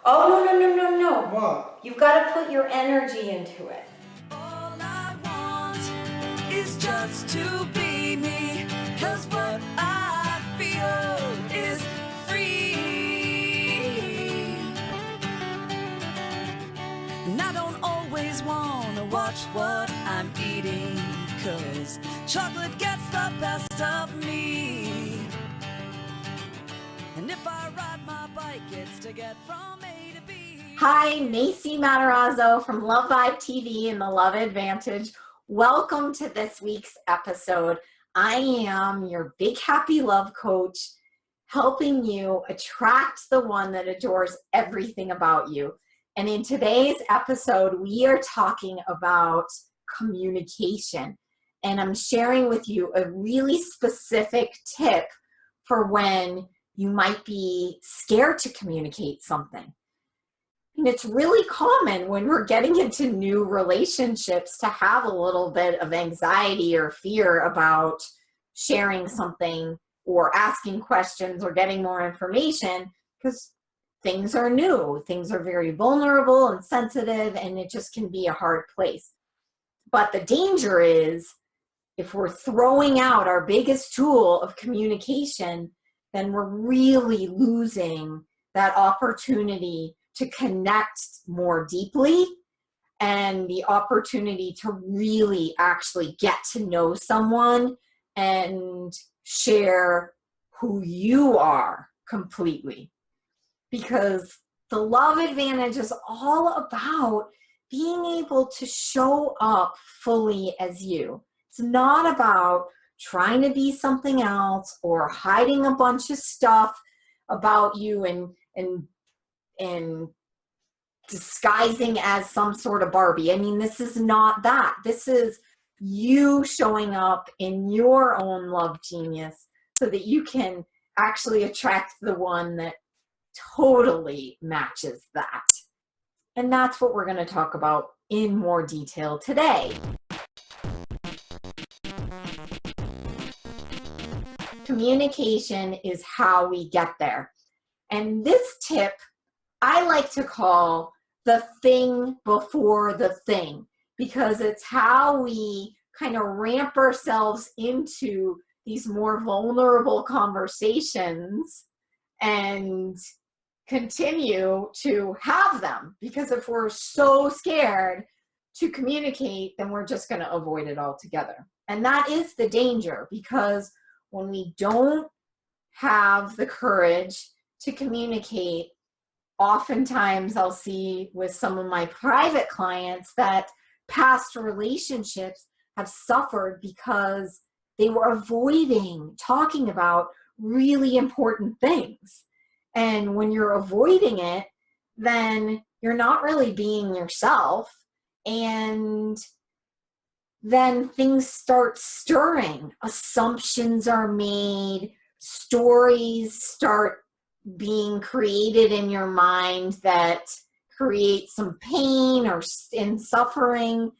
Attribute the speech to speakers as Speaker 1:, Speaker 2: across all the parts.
Speaker 1: Oh, no, no, no, no, no.
Speaker 2: What?
Speaker 1: You've got to put your energy into it.
Speaker 3: All I want is just to be me, 'cause what I feel is free. And I don't always want to watch what I'm eating, 'cause chocolate gets the best of me. And if I ride my bike, it's to get from A to B.
Speaker 1: Hi, Macy Matarazzo from Love Vibe TV and the Love Advantage. Welcome to this week's episode. I am your big happy love coach, helping you attract the one that adores everything about you. And in today's episode, we are talking about communication. And I'm sharing with you a really specific tip for when you might be scared to communicate something. And it's really common when we're getting into new relationships to have a little bit of anxiety or fear about sharing something or asking questions or getting more information, because things are new, things are very vulnerable and sensitive, and it just can be a hard place. But the danger is, if we're throwing out our biggest tool of communication, then we're really losing that opportunity to connect more deeply and the opportunity to really actually get to know someone and share who you are completely. Because the love advantage is all about being able to show up fully as you. It's not about trying to be something else or hiding a bunch of stuff about you and disguising as some sort of Barbie. I mean, this is not that. This is you showing up in your own love genius so that you can actually attract the one that totally matches that. And that's what we're going to talk about in more detail today. Communication is how we get there. And this tip I like to call the thing before the thing, because it's how we kind of ramp ourselves into these more vulnerable conversations and continue to have them. Because if we're so scared to communicate, then we're just going to avoid it altogether. And that is the danger, because when we don't have the courage to communicate, oftentimes I'll see with some of my private clients that past relationships have suffered because they were avoiding talking about really important things. And when you're avoiding it, then you're not really being yourself. And then things start stirring. Assumptions are made, stories start being created in your mind that create some pain or in suffering.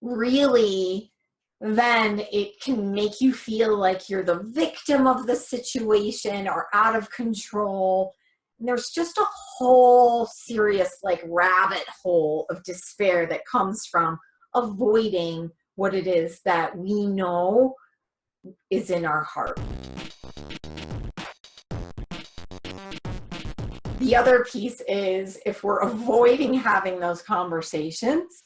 Speaker 1: Really, then it can make you feel like you're the victim of the situation or out of control. And there's just a whole serious rabbit hole of despair that comes from avoiding what it is that we know is in our heart. The other piece is, if we're avoiding having those conversations,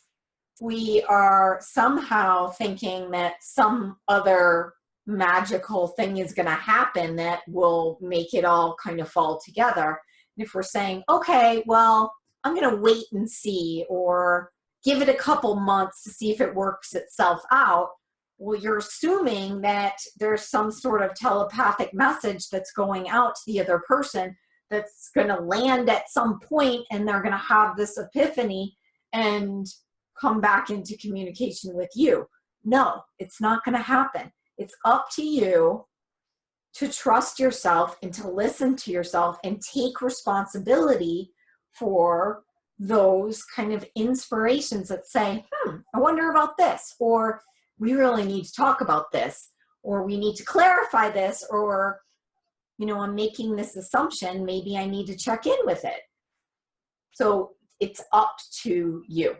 Speaker 1: we are somehow thinking that some other magical thing is going to happen that will make it all kind of fall together. And if we're saying, okay, well, I'm going to wait and see, or give it a couple months to see if it works itself out, well, you're assuming that there's some sort of telepathic message that's going out to the other person that's going to land at some point, and they're going to have this epiphany and come back into communication with you. No, it's not going to happen. It's up to you to trust yourself and to listen to yourself and take responsibility for those kind of inspirations that say, I wonder about this, or we really need to talk about this, or we need to clarify this, or I'm making this assumption, maybe I need to check in with it. So it's up to you.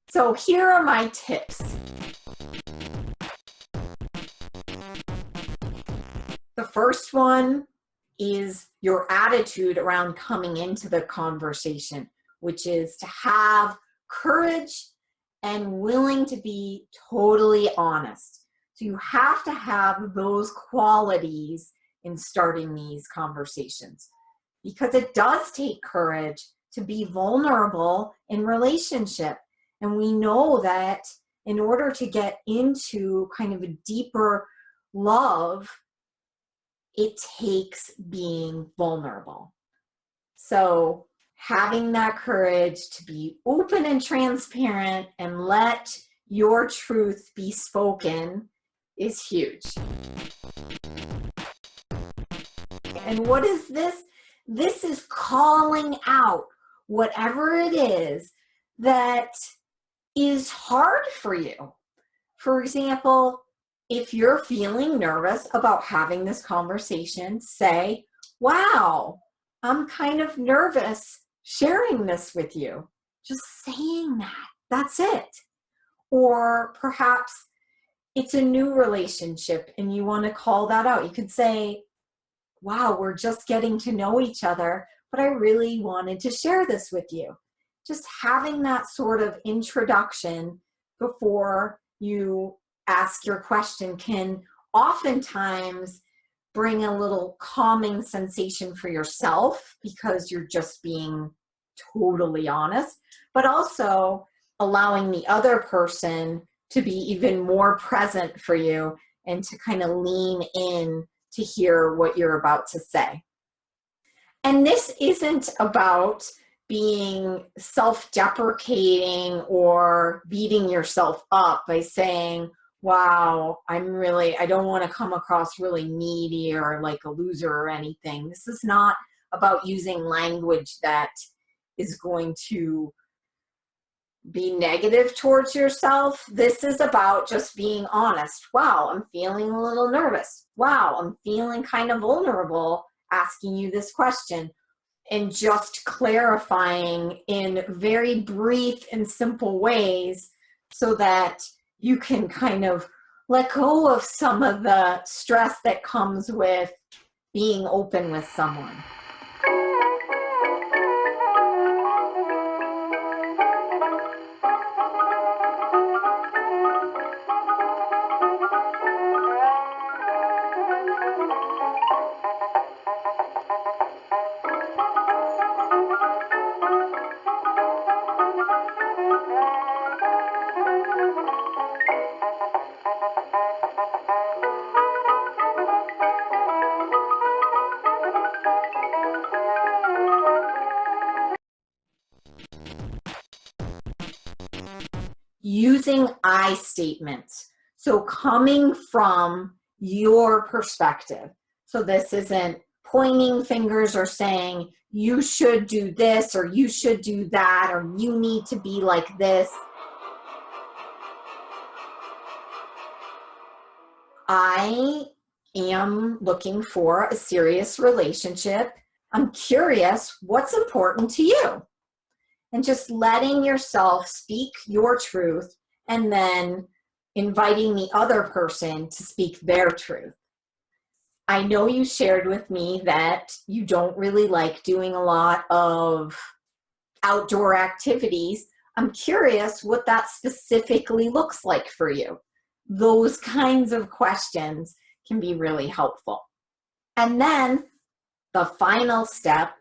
Speaker 1: So here are my tips. The first one is your attitude around coming into the conversation, which is to have courage and willing to be totally honest. So you have to have those qualities in starting these conversations, because it does take courage to be vulnerable in relationship. And we know that in order to get into kind of a deeper love, it takes being vulnerable. So having that courage to be open and transparent and let your truth be spoken is huge. And what is this? This is calling out whatever it is that is hard for you. For example, if you're feeling nervous about having this conversation, say, wow, I'm kind of nervous sharing this with you. Just saying that, that's it. Or perhaps it's a new relationship and you want to call that out. You could say, wow, we're just getting to know each other, but I really wanted to share this with you. Just having that sort of introduction before you ask your question can oftentimes bring a little calming sensation for yourself, because you're just being totally honest, but also allowing the other person to be even more present for you and to kind of lean in to hear what you're about to say. And this isn't about being self-deprecating or beating yourself up by saying, wow, I don't want to come across really needy or like a loser or anything. This is not about using language that is going to be negative towards yourself. This is about just being honest. Wow, I'm feeling a little nervous. Wow, I'm feeling kind of vulnerable asking you this question. And just clarifying in very brief and simple ways so that you can kind of let go of some of the stress that comes with being open with someone. Using I statements. So coming from your perspective. So this isn't pointing fingers or saying you should do this or you should do that or you need to be like this. I am looking for a serious relationship. I'm curious what's important to you. And just letting yourself speak your truth and then inviting the other person to speak their truth. I know you shared with me that you don't really like doing a lot of outdoor activities. I'm curious what that specifically looks like for you. Those kinds of questions can be really helpful. And then the final step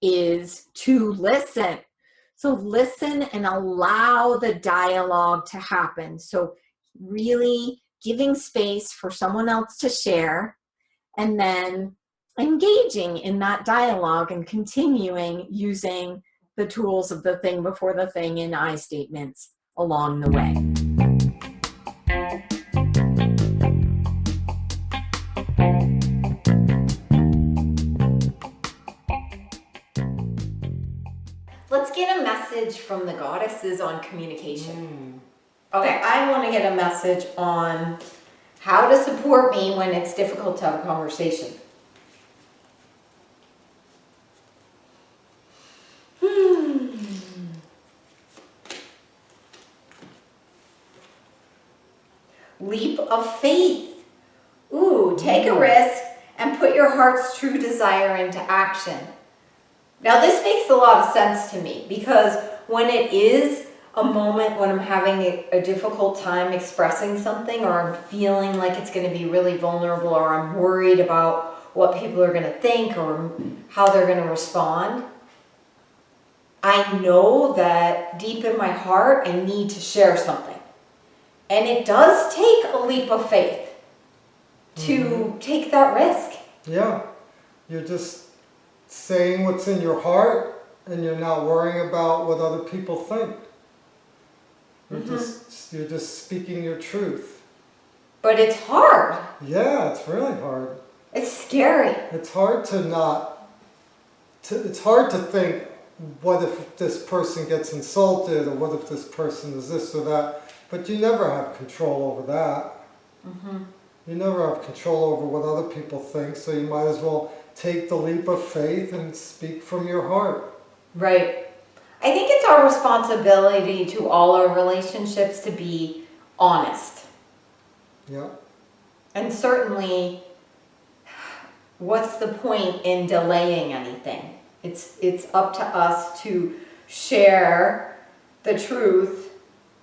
Speaker 1: is to listen. So listen and allow the dialogue to happen. So really giving space for someone else to share, and then engaging in that dialogue and continuing using the tools of the thing before the thing and I statements along the way. Let's get a message from the goddesses on communication. Okay, I want to get a message on how to support me when it's difficult to have a conversation. Leap of faith. Ooh, take a risk and put your heart's true desire into action. Now this makes a lot of sense to me, because when it is a moment when I'm having a difficult time expressing something, or I'm feeling like it's going to be really vulnerable, or I'm worried about what people are going to think or how they're going to respond, I know that deep in my heart I need to share something. And it does take a leap of faith to take that risk.
Speaker 2: Yeah, you're just saying what's in your heart, and you're not worrying about what other people think. You're just speaking your truth.
Speaker 1: But it's hard.
Speaker 2: Yeah, it's really hard.
Speaker 1: It's scary.
Speaker 2: It's hard it's hard to think, what if this person gets insulted, or what if this person is this or that? But you never have control over that. You never have control over what other people think, so you might as well take the leap of faith and speak from your heart.
Speaker 1: Right. I think it's our responsibility to all our relationships to be honest.
Speaker 2: Yeah.
Speaker 1: And certainly, what's the point in delaying anything? It's up to us to share the truth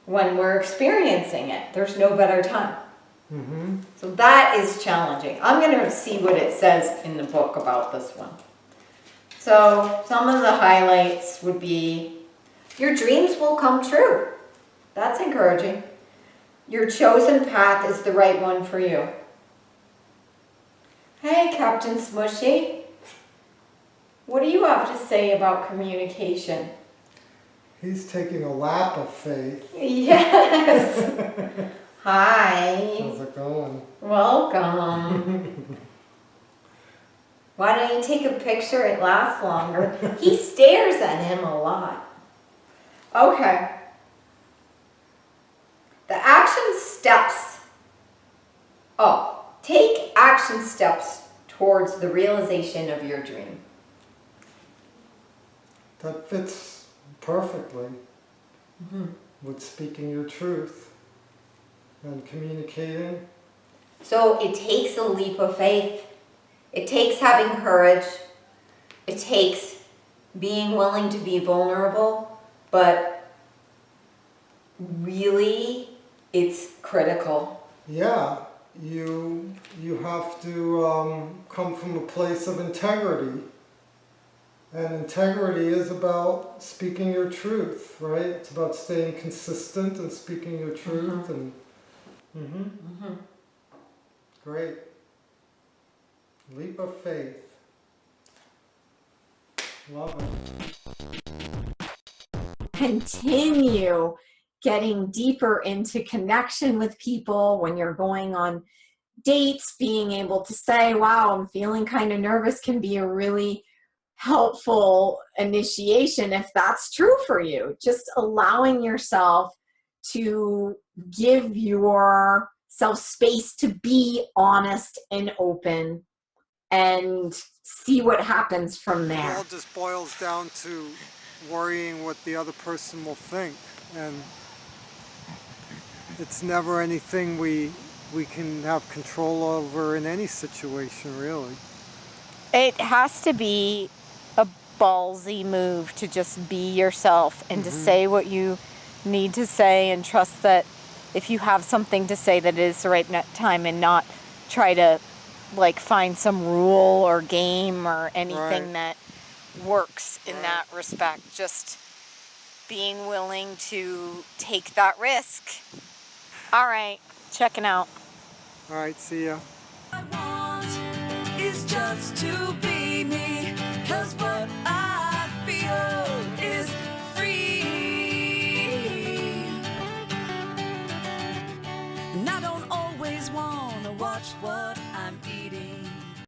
Speaker 1: when we're experiencing it. There's no better time. So that is challenging. I'm going to see what it says in the book about this one. So some of the highlights would be, your dreams will come true. That's encouraging. Your chosen path is the right one for you. Hey, Captain Smushy. What do you have to say about communication?
Speaker 2: He's taking a lap of faith.
Speaker 1: Yes. Hi.
Speaker 2: How's it going?
Speaker 1: Welcome. Why don't you take a picture? It lasts longer. He stares at him a lot. Okay. The action steps. Oh, take action steps towards the realization of your dream.
Speaker 2: That fits perfectly with speaking your truth and communicating.
Speaker 1: So it takes a leap of faith. It takes having courage. It takes being willing to be vulnerable, but really it's critical.
Speaker 2: Yeah, you have to come from a place of integrity. And integrity is about speaking your truth, right? It's about staying consistent and speaking your truth. And Great. Leap of faith. Love it.
Speaker 1: Continue getting deeper into connection with people when you're going on dates. Being able to say, wow, I'm feeling kind of nervous, can be a really helpful initiation if that's true for you. Just allowing yourself to give yourself space to be honest and open and see what happens from there.
Speaker 2: It all just boils down to worrying what the other person will think, and it's never anything we can have control over in any situation, really.
Speaker 1: It has to be a ballsy move to just be yourself and to say what you need to say, and trust that if you have something to say, that it is the right time, and not try to like find some rule or game or anything that works in that respect. Just being willing to take that risk. All right, checking out.
Speaker 2: All right, see ya.
Speaker 3: I want is just to be me, 'cause what I feel